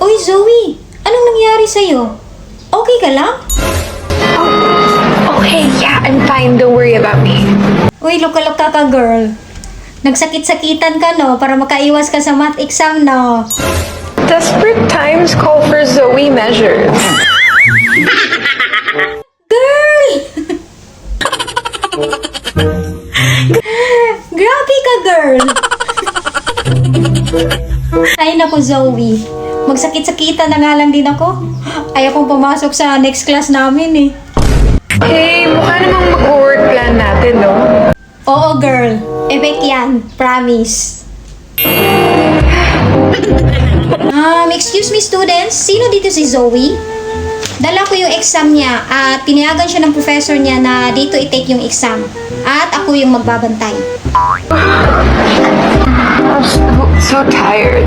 Uy, Zoe! Anong nangyari sa'yo? Okay ka lang? Okay, yeah, I'm fine. Don't worry about me. Uy, luka-luka ka, girl. Nagsakit-sakitan ka, no? Para makaiwas ka sa math exam, no? Desperate times call for Zoe measures. Girl! Grabe ka, girl! Ay, naku, Zoe. Magsakit-sakitan na nga lang din ako. Ayaw kong pumasok sa next class namin, eh. Hey, mukha namang mag-work plan natin, no? Oo, girl. Epic yan. Promise. Excuse me, students. Sino dito si Zoe? Dala ko yung exam niya at pinayagan siya ng professor niya na dito i-take yung exam. At ako yung magbabantay. I'm so tired.